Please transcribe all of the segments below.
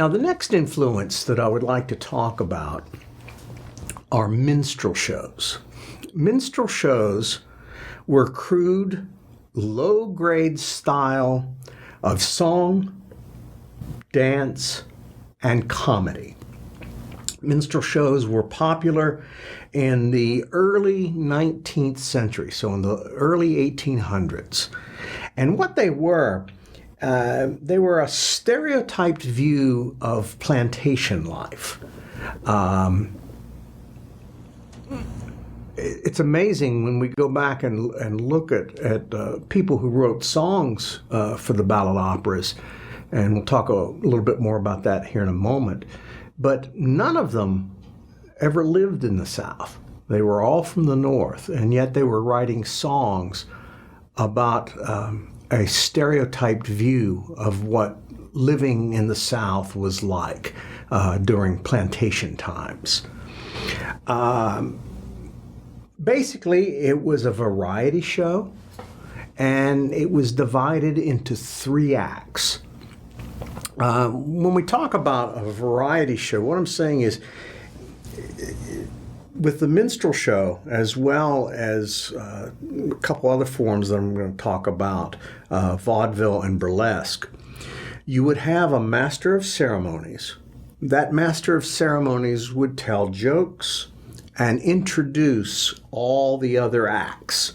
Now, the next influence that I would like to talk about are minstrel shows. Minstrel shows were crude, low-grade style of song, dance, and comedy. Minstrel shows were popular in the early 19th century, so in the early 1800s. And what they were a stereotyped view of plantation life. It's amazing when we go back and look at people who wrote songs for the ballad operas, and we'll talk a little bit more about that here in a moment. But none of them ever lived in the South. They were all from the North, and yet they were writing songs about a stereotyped view of what living in the South was like during plantation times. Basically, it was a variety show, and it was divided into 3 acts. When we talk about a variety show, what I'm saying is, with the minstrel show, as well as a couple other forms that I'm going to talk about, vaudeville and burlesque, you would have a master of ceremonies. That master of ceremonies would tell jokes and introduce all the other acts.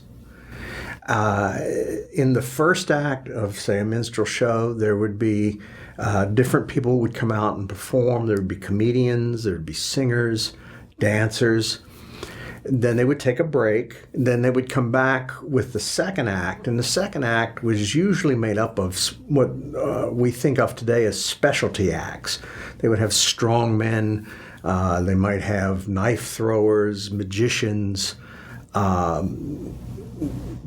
In the first act of, say, a minstrel show, there would be different people would come out and perform. There would be comedians, there would be singers, dancers. Then they would take a break. Then they would come back with the second act. And the second act was usually made up of what we think of today as specialty acts. They would have strong men. They might have knife throwers, magicians,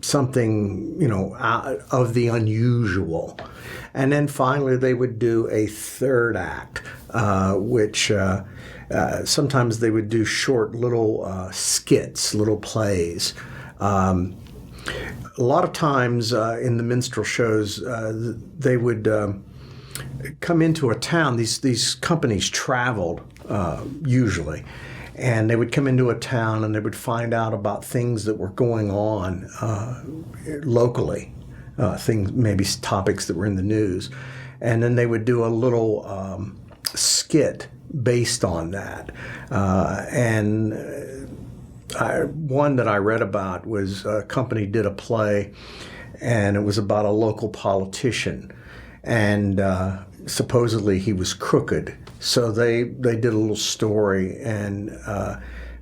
something, of the unusual. And then finally they would do a third act, which sometimes they would do short little skits, little plays. A lot of times in the minstrel shows, they would come into a town. These companies traveled usually, and they would come into a town and they would find out about things that were going on locally, things, maybe topics that were in the news, and then they would do a little skit based on that. One that I read about was a company did a play, and it was about a local politician, and supposedly he was crooked. So they did a little story, and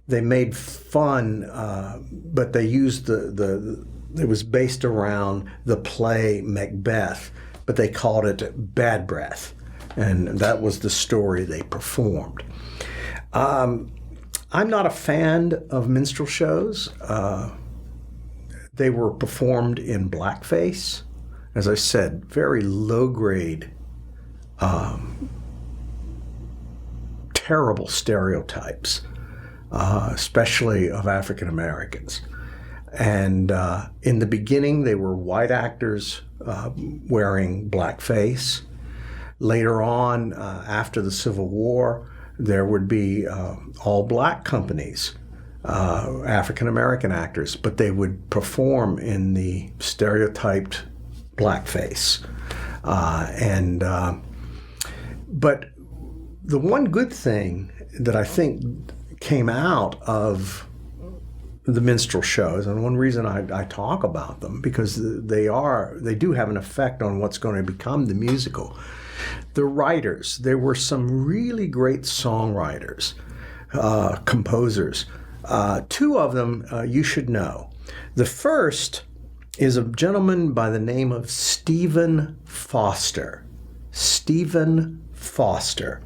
they made fun, but they used it was based around the play Macbeth, but they called it Bad Breath, and that was the story they performed. I'm not a fan of minstrel shows. They were performed in blackface. As I said, very low grade, terrible stereotypes, especially of African Americans. And in the beginning, they were white actors wearing blackface. Later on, after the Civil War, there would be all black companies, African American actors, but they would perform in the stereotyped blackface. But the one good thing that I think came out of the minstrel shows, and one reason I talk about them, because they do have an effect on what's going to become the musical. The writers, there were some really great songwriters, composers. 2 of them you should know. The first is a gentleman by the name of Stephen Foster. Stephen Foster.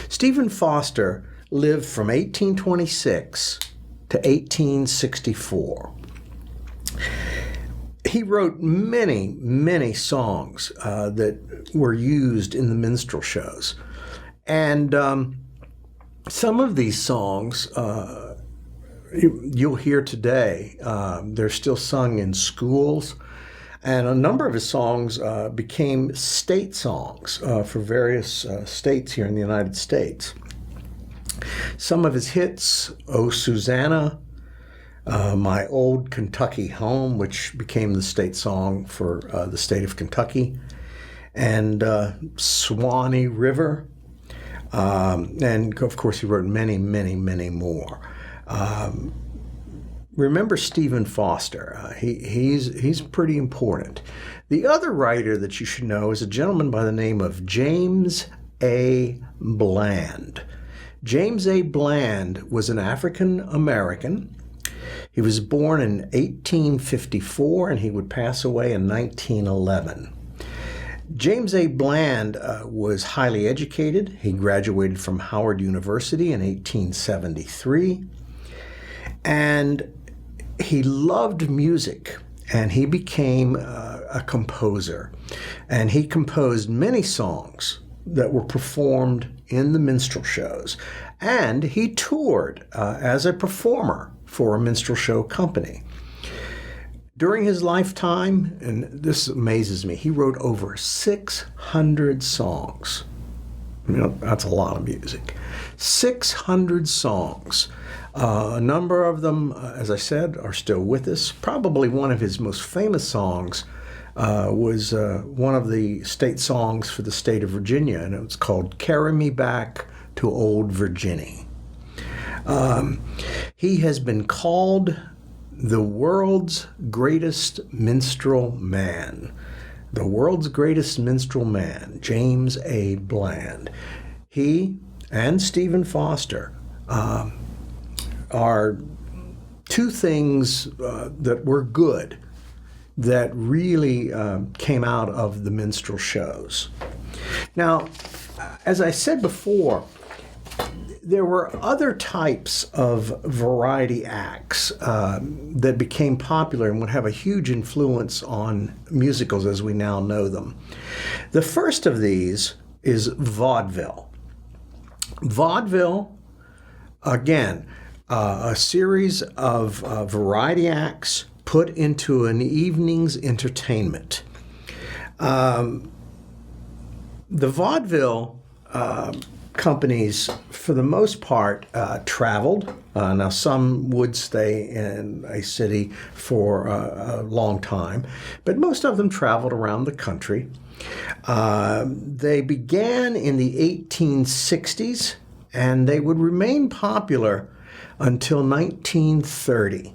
Stephen Foster lived from 1826 to 1864. He wrote many, many songs that were used in the minstrel shows. And some of these songs you'll hear today. They're still sung in schools. And a number of his songs became state songs for various states here in the United States. Some of his hits, "Oh Susanna," "My Old Kentucky Home," which became the state song for the state of Kentucky, and "Swanee River." And of course, he wrote many, many, many more. Remember Stephen Foster. He's pretty important. The other writer that you should know is a gentleman by the name of James A. Bland. James A. Bland was an African American. He was born in 1854 and he would pass away in 1911. James A. Bland was highly educated. He graduated from Howard University in 1873. And he loved music, and he became a composer. And he composed many songs that were performed in the minstrel shows. And he toured as a performer for a minstrel show company. During his lifetime, and this amazes me, he wrote over 600 songs. You know, that's a lot of music. 600 songs. A number of them, as I said, are still with us. Probably one of his most famous songs was one of the state songs for the state of Virginia, and it was called "Carry Me Back to Old Virginny." He has been called the world's greatest minstrel man. The world's greatest minstrel man, James A. Bland. He and Stephen Foster are two things that were good that really came out of the minstrel shows. Now, as I said before, there were other types of variety acts that became popular and would have a huge influence on musicals as we now know them. The first of these is vaudeville. Vaudeville, again, a series of variety acts put into an evening's entertainment. The vaudeville companies, for the most part, traveled. Now, some would stay in a city for a long time, but most of them traveled around the country. They began in the 1860s, and they would remain popular until 1930.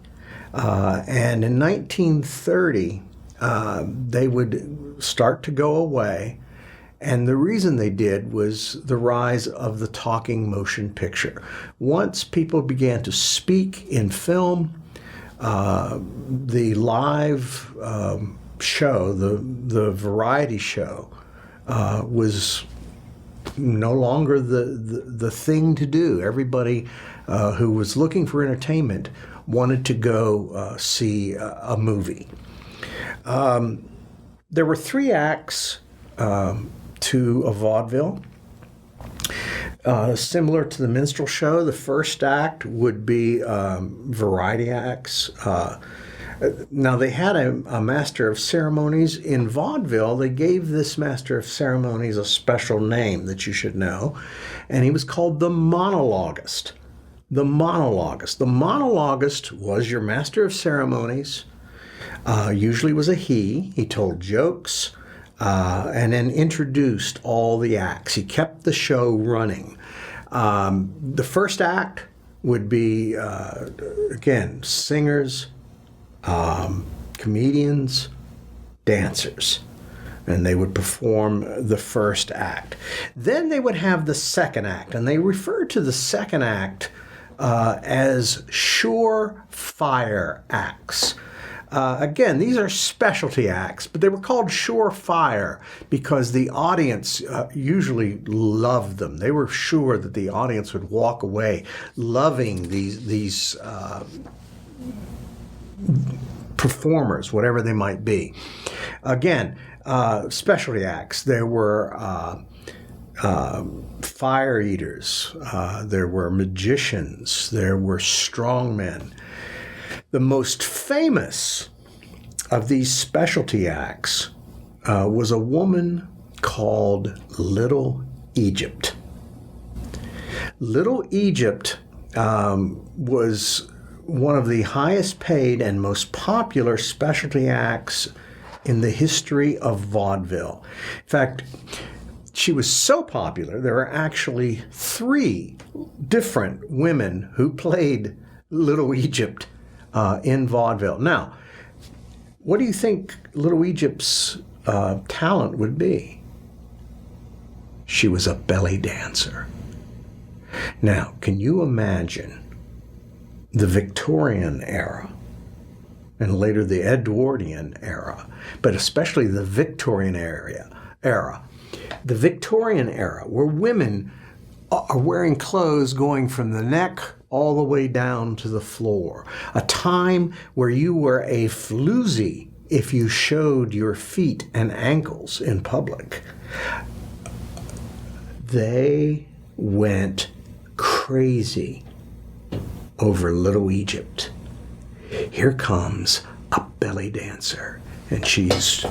And in 1930, they would start to go away. And the reason they did was the rise of the talking motion picture. Once people began to speak in film, the live show, the variety show, was no longer the thing to do. Everybody who was looking for entertainment wanted to go see a movie. There were 3 acts to a vaudeville. Similar to the minstrel show, the first act would be variety acts. Now, they had a master of ceremonies. In vaudeville, they gave this master of ceremonies a special name that you should know, and he was called the monologuist. The monologuist. The monologuist was your master of ceremonies, usually was a he. He told jokes, and then introduced all the acts. He kept the show running. The first act would be, again, singers, comedians, dancers, and they would perform the first act. Then they would have the second act, and they referred to the second act as surefire acts. Again, these are specialty acts, but they were called surefire because the audience usually loved them. They were sure that the audience would walk away loving these performers, whatever they might be. Again, specialty acts. There were fire eaters. There were magicians. There were strongmen. The most famous of these specialty acts was a woman called Little Egypt. Little Egypt was one of the highest paid and most popular specialty acts in the history of vaudeville. In fact, she was so popular, there are actually 3 different women who played Little Egypt in vaudeville. Now, what do you think Little Egypt's talent would be? She was a belly dancer. Now, can you imagine the Victorian era and later the Edwardian era, but especially the Victorian era? The Victorian era, where women are wearing clothes going from the neck all the way down to the floor. A time where you were a floozy if you showed your feet and ankles in public. They went crazy over Little Egypt. Here comes a belly dancer, and she's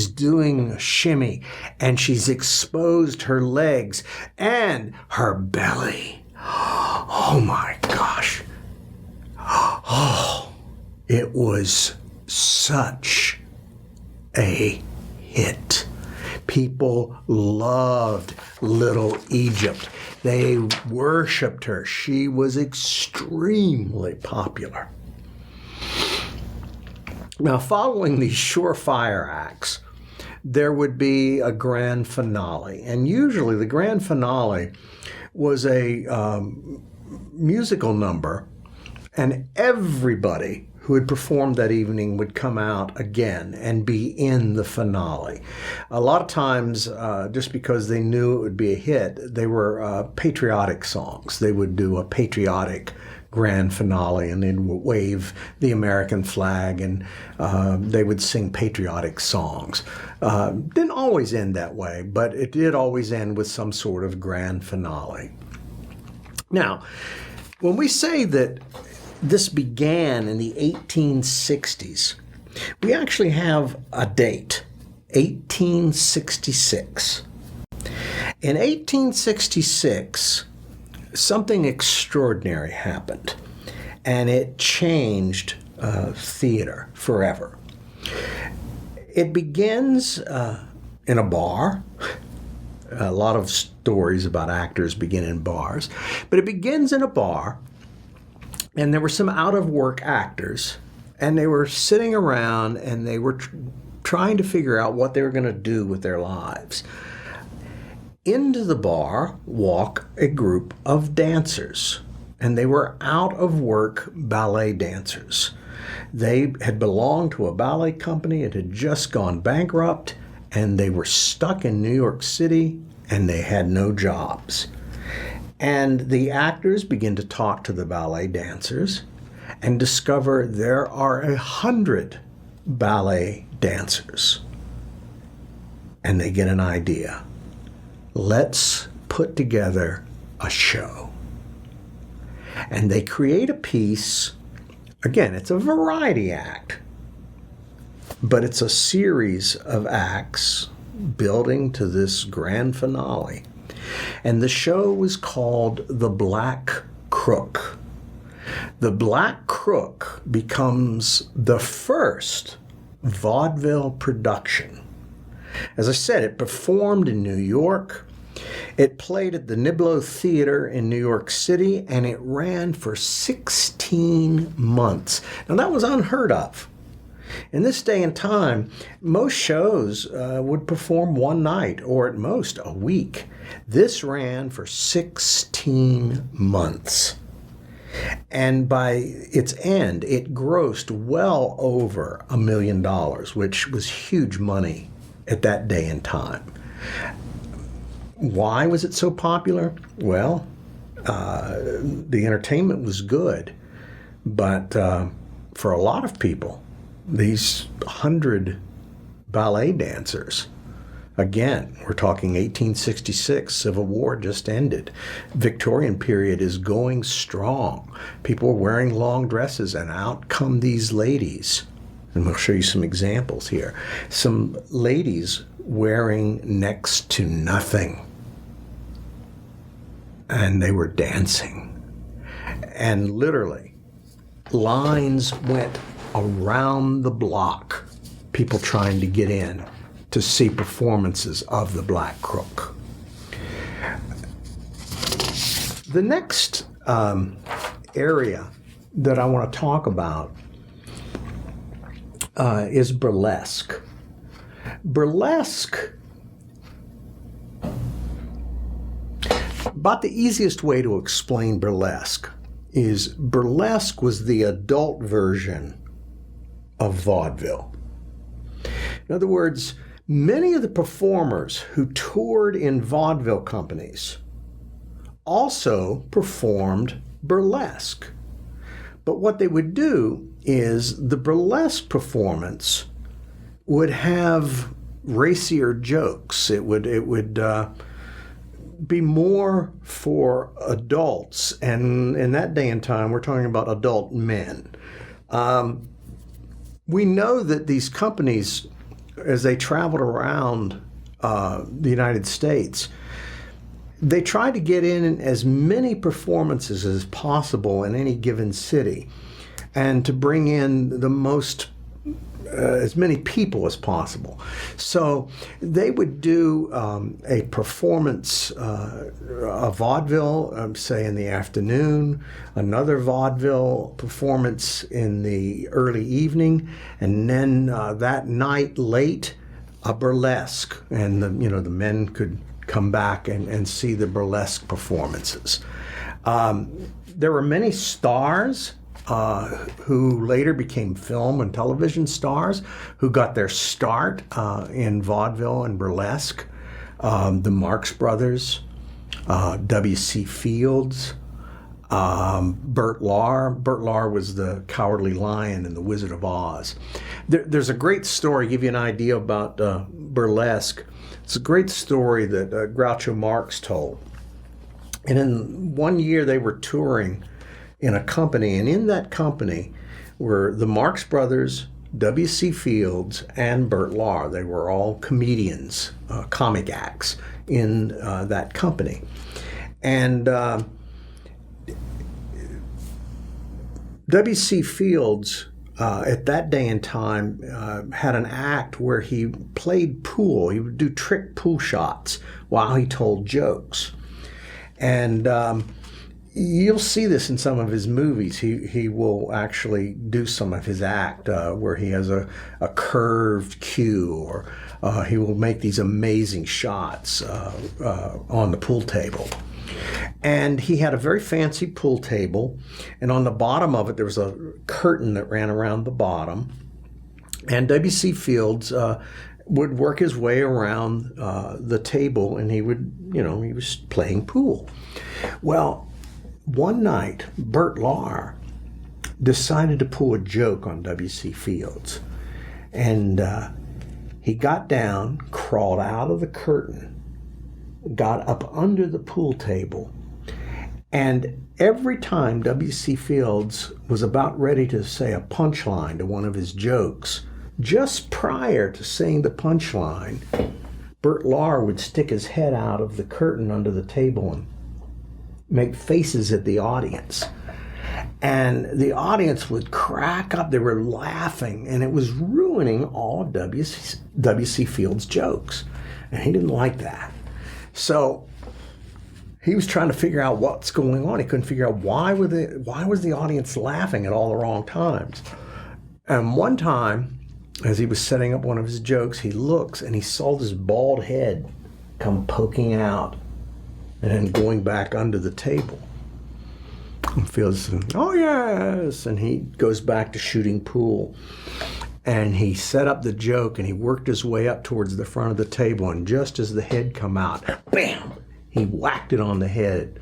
doing a shimmy, and she's exposed her legs and her belly. Oh my gosh. Oh, it was such a hit. People loved Little Egypt. They worshiped her. She was extremely popular. Now, following these surefire acts, there would be a grand finale. And usually the grand finale was a musical number, and everybody who had performed that evening would come out again and be in the finale. A lot of times, just because they knew it would be a hit, they were patriotic songs. They would do a patriotic grand finale, and they'd wave the American flag, and they would sing patriotic songs. Didn't always end that way, but it did always end with some sort of grand finale. Now, when we say that this began in the 1860s, we actually have a date, 1866. In 1866, something extraordinary happened, and it changed theater forever. It begins in a bar. A lot of stories about actors begin in bars, but it begins in a bar, and there were some out-of-work actors, and they were sitting around, and they were trying to figure out what they were going to do with their lives. Into the bar walk a group of dancers, and they were out-of-work ballet dancers. They had belonged to a ballet company. It had just gone bankrupt, and they were stuck in New York City, and they had no jobs. And the actors begin to talk to the ballet dancers and discover there are 100 ballet dancers. And they get an idea. Let's put together a show. And they create a piece. Again, it's a variety act, but it's a series of acts building to this grand finale. And the show was called The Black Crook. The Black Crook becomes the first vaudeville production. As I said, it performed in New York. It played at the Niblo Theater in New York City, and it ran for 16 months. Now, that was unheard of. In this day and time, most shows would perform one night or at most a week. This ran for 16 months. And by its end, it grossed well over $1 million, which was huge money at that day and time. Why was it so popular? Well, the entertainment was good, but for a lot of people, these 100 ballet dancers Again, we're talking 1866, Civil War just ended. Victorian period is going strong. People are wearing long dresses, and out come these ladies. And we'll show you some examples here. Some ladies wearing next to nothing. And they were dancing. And literally, lines went around the block, people trying to get in to see performances of the Black Crook. The next area that I want to talk about is burlesque. Burlesque, about the easiest way to explain burlesque is burlesque was the adult version of vaudeville. In other words, many of the performers who toured in vaudeville companies also performed burlesque. But what they would do is the burlesque performance would have racier jokes. It would be more for adults, and in that day and time, we're talking about adult men. We know that these companies, as they traveled around the United States, they tried to get in as many performances as possible in any given city, and to bring in the most as many people as possible. So they would do a performance, a vaudeville, say in the afternoon, another vaudeville performance in the early evening, and then that night late, a burlesque, and the men could come back and see the burlesque performances. There were many stars who later became film and television stars, who got their start in vaudeville and burlesque. The Marx Brothers, W.C. Fields, Bert Lahr. Bert Lahr was the Cowardly Lion in The Wizard of Oz. There's a great story, give you an idea about burlesque. It's a great story that Groucho Marx told. And in one year they were touring in a company, and in that company were the Marx Brothers, W.C. Fields, and Bert Lahr. They were all comedians, comic acts in that company. And W.C. Fields, at that day and time, had an act where he played pool. He would do trick pool shots while he told jokes. And you'll see this in some of his movies. He will actually do some of his act where he has a curved cue, or he will make these amazing shots on the pool table. And he had a very fancy pool table, and on the bottom of it there was a curtain that ran around the bottom. And W.C. Fields would work his way around the table, and he was playing pool. Well, one night, Bert Lahr decided to pull a joke on W.C. Fields. And he got down, crawled out of the curtain, got up under the pool table, and every time W.C. Fields was about ready to say a punchline to one of his jokes, just prior to saying the punchline, Bert Lahr would stick his head out of the curtain under the table and make faces at the audience. And the audience would crack up. They were laughing, and it was ruining all of W.C. Fields' jokes. And he didn't like that. So he was trying to figure out what's going on. He couldn't figure out why was the audience laughing at all the wrong times. And one time, as he was setting up one of his jokes, he looks and he saw this bald head come poking out and then going back under the table. And Fields says, "Oh yes," and he goes back to shooting pool. And he set up the joke, and he worked his way up towards the front of the table, and just as the head come out, bam, he whacked it on the head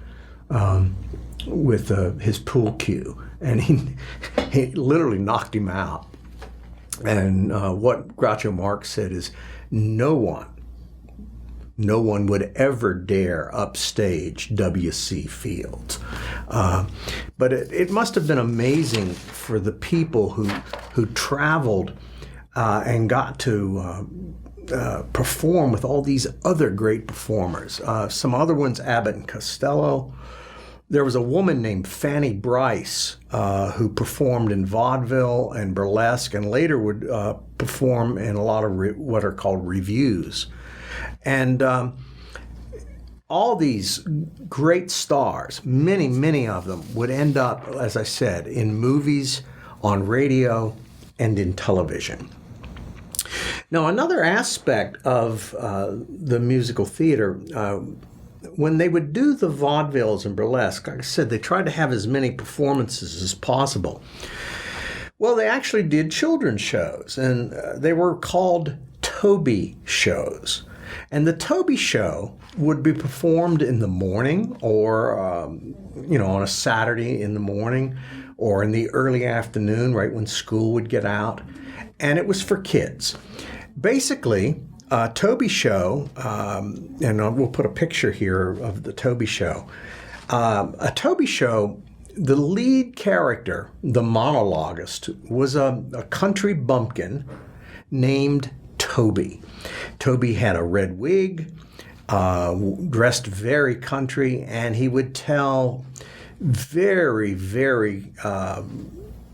with his pool cue, and he literally knocked him out. And what Groucho Marx said is, no one no one would ever dare upstage W.C. Fields. But it must have been amazing for the people who traveled and got to perform with all these other great performers. Some other ones, Abbott and Costello. There was a woman named Fanny Brice who performed in vaudeville and burlesque, and later would perform in a lot of what are called revues. And all these great stars, many of them, would end up, as I said, in movies, on radio, and in television. Now, another aspect of the musical theater, when they would do the vaudevilles and burlesque, like I said, they tried to have as many performances as possible. Well, they actually did children's shows, and they were called Toby shows. And the Toby show would be performed in the morning or, on a Saturday in the morning or in the early afternoon, right when school would get out. And it was for kids. Basically, Toby show, and we'll put a picture here of the Toby show. A Toby show, the lead character, the monologuist, was a country bumpkin named Toby. Toby had a red wig, dressed very country, and he would tell very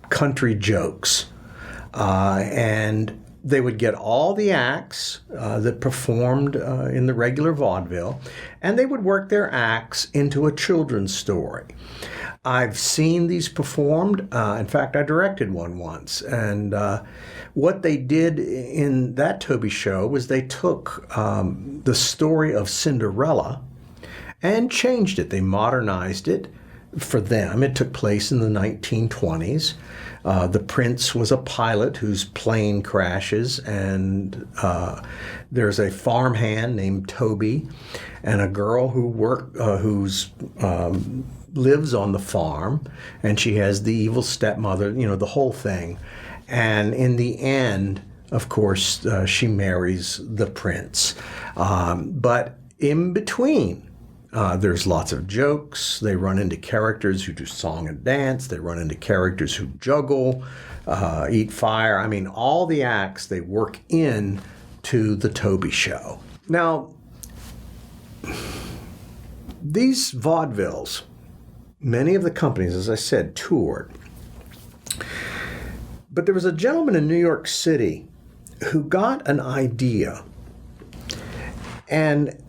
country jokes. And they would get all the acts that performed in the regular vaudeville, and they would work their acts into a children's story. I've seen these performed. In fact, I directed one once. And what they did in that Toby show was they took the story of Cinderella and changed it. They modernized it for them. It took place in the 1920s. The prince was a pilot whose plane crashes, and there's a farmhand named Toby and a girl who's lives on the farm, and she has the evil stepmother, the whole thing. And in the end, of course, she marries the prince. But in between, there's lots of jokes. They run into characters who do song and dance. They run into characters who juggle, eat fire. I mean, all the acts they work in to the Toby show. Now, these vaudevilles, many of the companies, as I said, toured. But there was a gentleman in New York City who got an idea. And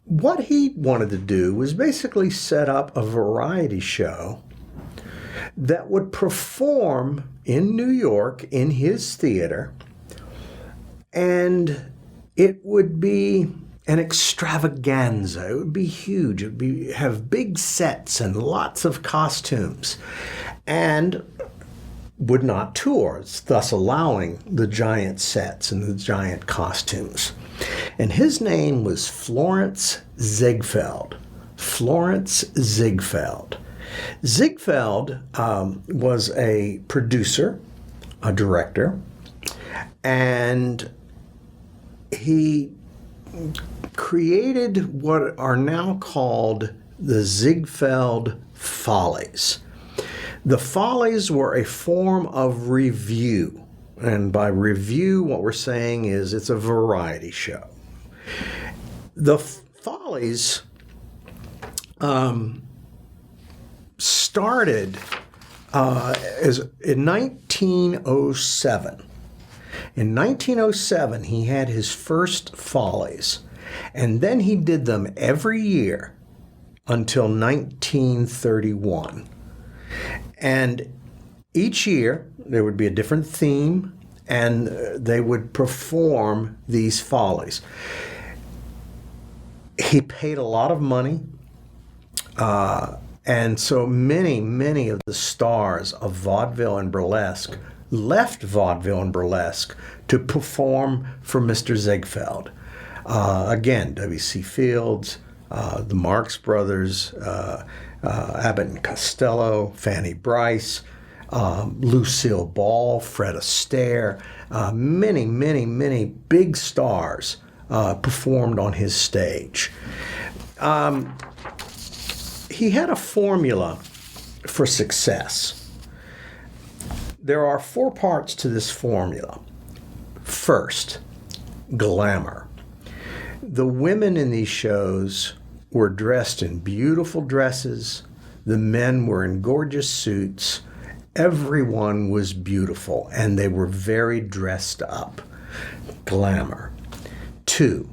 what he wanted to do was basically set up a variety show that would perform in New York in his theater. And it would be an extravaganza. It would be huge. It would have big sets and lots of costumes, and would not tour, thus allowing the giant sets and the giant costumes. And his name was Florence Ziegfeld. Florence Ziegfeld. Ziegfeld was a producer, a director, and he created what are now called the Ziegfeld Follies. The Follies were a form of revue. And by revue, what we're saying is it's a variety show. The Follies started in 1907. In 1907, he had his first Follies, and then he did them every year until 1931. And each year, there would be a different theme, and they would perform these Follies. He paid a lot of money, and so many of the stars of vaudeville and burlesque left vaudeville and burlesque to perform for Mr. Ziegfeld. Again, W.C. Fields, the Marx Brothers, Abbott and Costello, Fanny Brice, Lucille Ball, Fred Astaire, many big stars performed on his stage. He had a formula for success. There are 4 parts to this formula. First, glamour. The women in these shows were dressed in beautiful dresses. The men were in gorgeous suits. Everyone was beautiful, and they were very dressed up. Glamour. 2,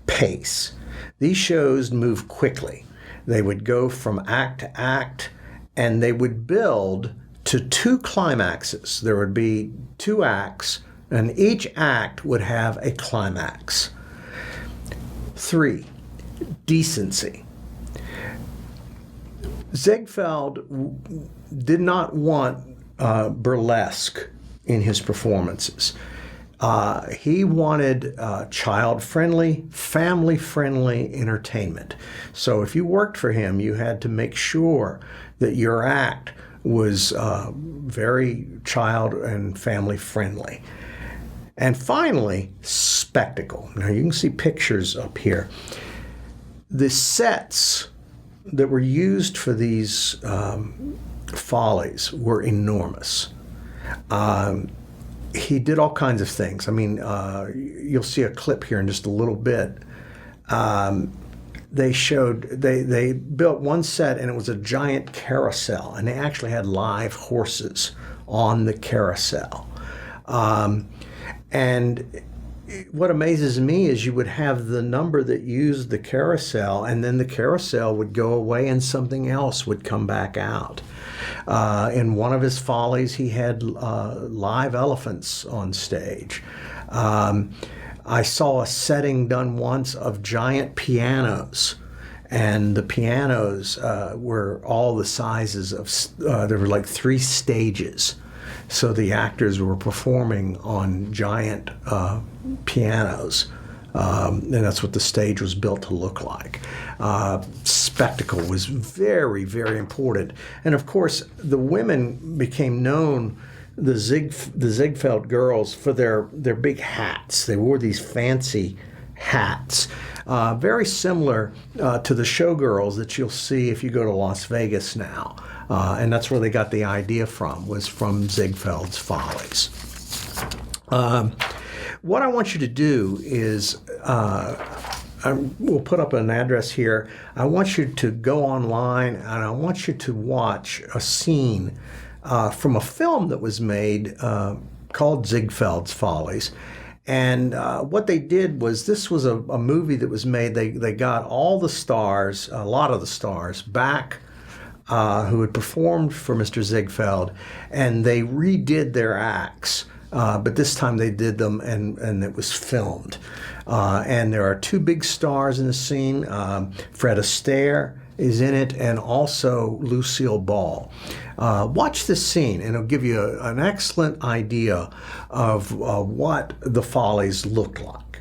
pace. These shows moved quickly. They would go from act to act, and they would build to 2 climaxes. There would be 2 acts, and each act would have a climax. 3, decency. Ziegfeld did not want burlesque in his performances. He wanted child-friendly, family-friendly entertainment. So if you worked for him, you had to make sure that your act was very child and family-friendly. And finally, spectacle. Now you can see pictures up here. The sets that were used for these follies were enormous. He did all kinds of things. I mean, you'll see a clip here in just a little bit. They built one set, and it was a giant carousel, and they actually had live horses on the carousel. And what amazes me is you would have the number that used the carousel, and then the carousel would go away and something else would come back out. In one of his follies, he had live elephants on stage. I saw a setting done once of giant pianos, and the pianos were all the sizes of, there were like 3 stages. So the actors were performing on giant pianos, and that's what the stage was built to look like. Spectacle was very, very important. And of course, the women became known, the Ziegfeld girls, for their big hats. They wore these fancy hats, very similar to the showgirls that you'll see if you go to Las Vegas now. And that's where they got the idea from, was from Ziegfeld's Follies. What I want you to do is, we'll put up an address here. I want you to go online, and I want you to watch a scene from a film that was made called Ziegfeld's Follies. And what they did was, this was a movie that was made. They got all the stars, a lot of the stars, back who had performed for Mr. Ziegfeld, and they redid their acts. But this time they did them, and it was filmed. And there are 2 big stars in the scene. Fred Astaire is in it, and also Lucille Ball. Watch this scene, and it'll give you an excellent idea of what the Follies looked like.